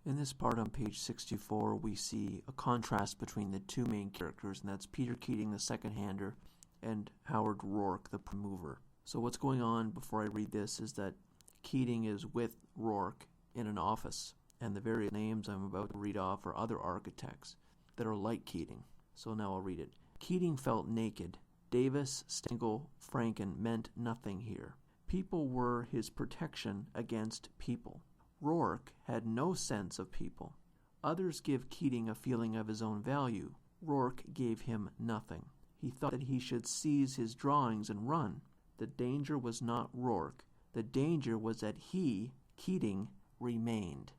In this part on page 64, we see a contrast between the two main characters, and that's Peter Keating, the second-hander, and Howard Rourke, the mover. So what's going on before I read this is that Keating is with Rourke in an office, and the various names I'm about to read off are other architects that are like Keating. So now I'll read it. Keating felt naked. Davis, Stengel, Franken meant nothing here. People were his protection against people. Rourke had no sense of people. Others give Keating a feeling of his own value. Rourke gave him nothing. He thought that he should seize his drawings and run. The danger was not Rourke. The danger was that he, Keating, remained.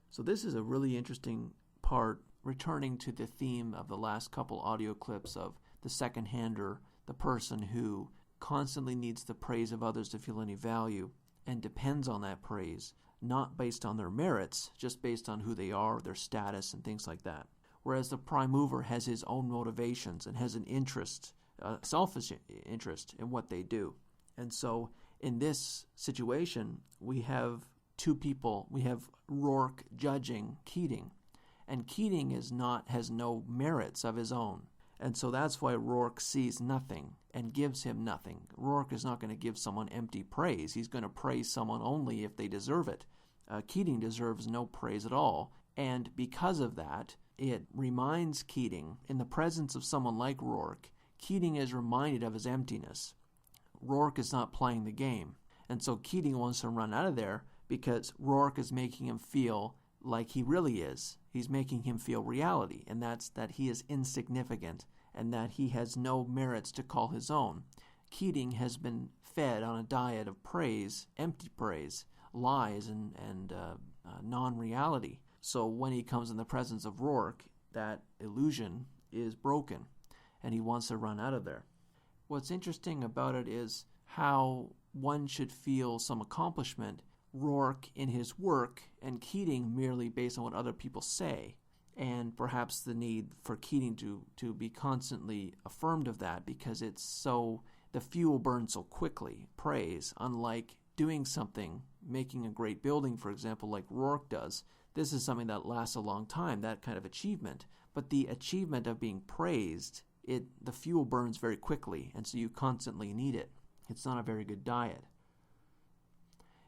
So this is a really interesting part, returning to the theme of the last couple audio clips of the second-hander, the person who constantly needs the praise of others to feel any value and depends on that praise, not based on their merits, just based on who they are, their status, and things like that. Whereas the prime mover has his own motivations and has an interest, selfish interest in what they do. And so in this situation, we have two people. We have Rourke judging Keating, and Keating has no merits of his own. And so that's why Rourke sees nothing and gives him nothing. Rourke is not going to give someone empty praise. He's going to praise someone only if they deserve it. Keating deserves no praise at all. And because of that, it reminds Keating, in the presence of someone like Rourke, Keating is reminded of his emptiness. Rourke is not playing the game. And so Keating wants to run out of there because Rourke is making him feel like he really is. He's making him feel reality, and that's that he is insignificant and that he has no merits to call his own. Keating has been fed on a diet of praise, empty praise, lies, and non-reality. So when he comes in the presence of Rourke, that illusion is broken, and he wants to run out of there. What's interesting about it is how one should feel some accomplishment, Rourke in his work and Keating merely based on what other people say, and perhaps the need for Keating to be constantly affirmed of that because it's so, the fuel burns so quickly, praise, unlike doing something, making a great building, for example, like Rourke does. This is something that lasts a long time, that kind of achievement. But the achievement of being praised, the fuel burns very quickly, and so you constantly need it. It's not a very good diet.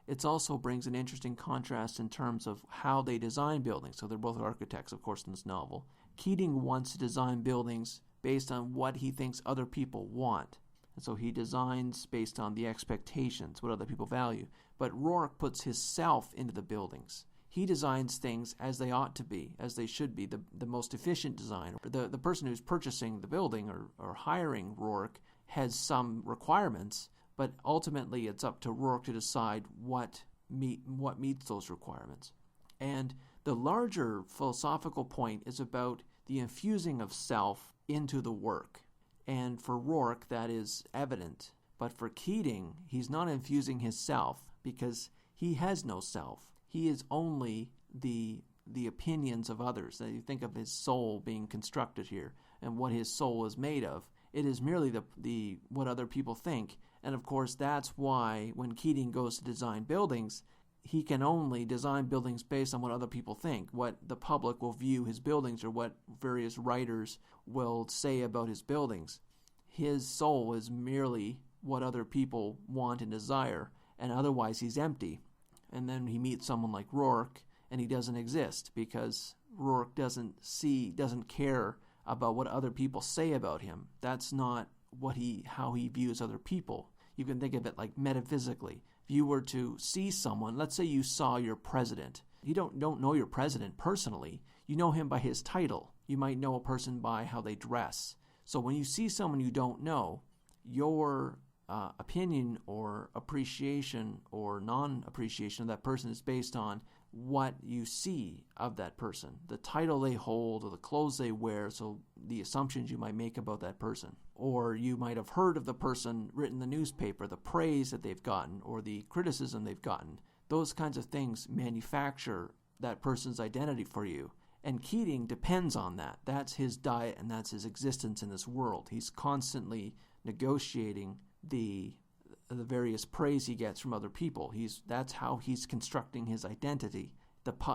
It also brings an interesting contrast in terms of how they design buildings. So they're both architects, of course, in this novel. Keating wants to design buildings based on what he thinks other people want. And so he designs based on the expectations, what other people value. But Rourke puts his self into the buildings. He designs things as they ought to be, as they should be, the most efficient design. The person who's purchasing the building or hiring Rourke has some requirements, but ultimately it's up to Rourke to decide what meets those requirements. And the larger philosophical point is about the infusing of self into the work. And for Rourke, that is evident. But for Keating, he's not infusing his self because he has no self. He is only the opinions of others. Now you think of his soul being constructed here and what his soul is made of. It is merely the what other people think. And of course, that's why when Keating goes to design buildings, he can only design buildings based on what other people think, what the public will view his buildings or what various writers will say about his buildings. His soul is merely what other people want and desire, and otherwise he's empty. And then he meets someone like Rourke, and he doesn't exist because Rourke doesn't care about what other people say about him. That's not how he views other people. You can think of it like metaphysically. If you were to see someone, let's say you saw your president. You don't know your president personally. You know him by his title. You might know a person by how they dress. So when you see someone you don't know, your opinion or appreciation or non-appreciation of that person is based on what you see of that person, the title they hold or the clothes they wear, so the assumptions you might make about that person. Or you might have heard of the person written in the newspaper, the praise that they've gotten or the criticism they've gotten. Those kinds of things manufacture that person's identity for you. And Keating depends on that. That's his diet and that's his existence in this world. He's constantly negotiating the various praise he gets from other people. That's how he's constructing his identity,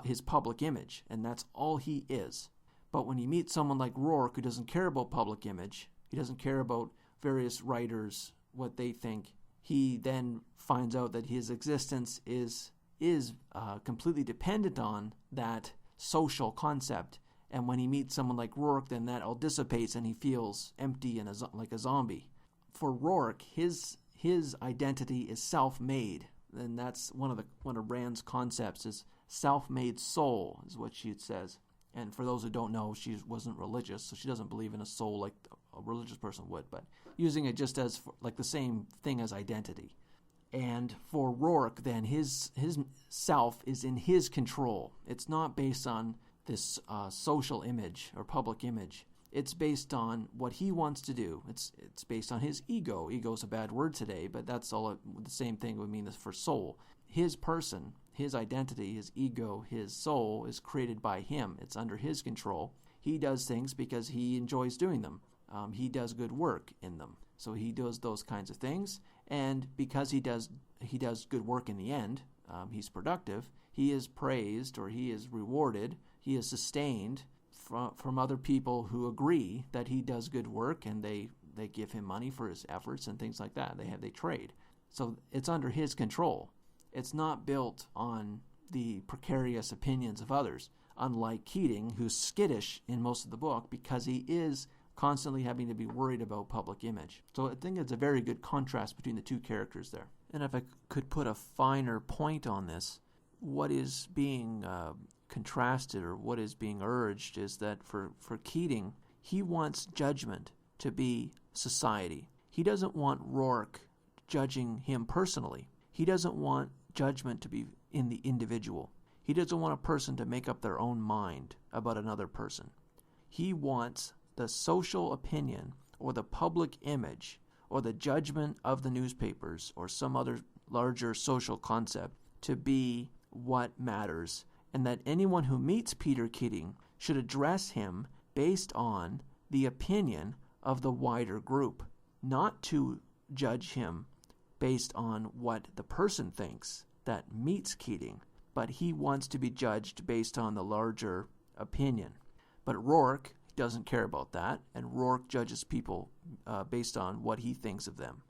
his public image, and that's all he is. But when you meet someone like Rourke who doesn't care about public image, he doesn't care about various writers, what they think, he then finds out that his existence is completely dependent on that social concept. And when he meets someone like Rourke, then that all dissipates and he feels empty and like a zombie. For Rourke, his identity is self-made, and that's one of Rand's concepts is self-made soul, is what she says. And for those who don't know, she wasn't religious, so she doesn't believe in a soul like a religious person would, but using it just as like the same thing as identity. And for Rourke, then, his self is in his control. It's not based on this social image or public image. It's based on what he wants to do. It's based on his ego. Ego is a bad word today, but that's all the same thing would mean for soul. His person, his identity, his ego, his soul is created by him. It's under his control. He does things because he enjoys doing them. He does good work in them. So he does those kinds of things. And because he does good work in the end, he's productive, he is praised or he is rewarded, he is sustained from other people who agree that he does good work, and they give him money for his efforts and things like that. They trade. So it's under his control. It's not built on the precarious opinions of others, unlike Keating, who's skittish in most of the book because he is constantly having to be worried about public image. So I think it's a very good contrast between the two characters there. And if I could put a finer point on this, what is being contrasted or what is being urged is that for Keating, he wants judgment to be society. He doesn't want Rourke judging him personally. He doesn't want judgment to be in the individual. He doesn't want a person to make up their own mind about another person. He wants the social opinion or the public image or the judgment of the newspapers or some other larger social concept to be what matters, and that anyone who meets Peter Keating should address him based on the opinion of the wider group, not to judge him based on what the person thinks that meets Keating, but he wants to be judged based on the larger opinion. But Rourke doesn't care about that, and Rourke judges people based on what he thinks of them.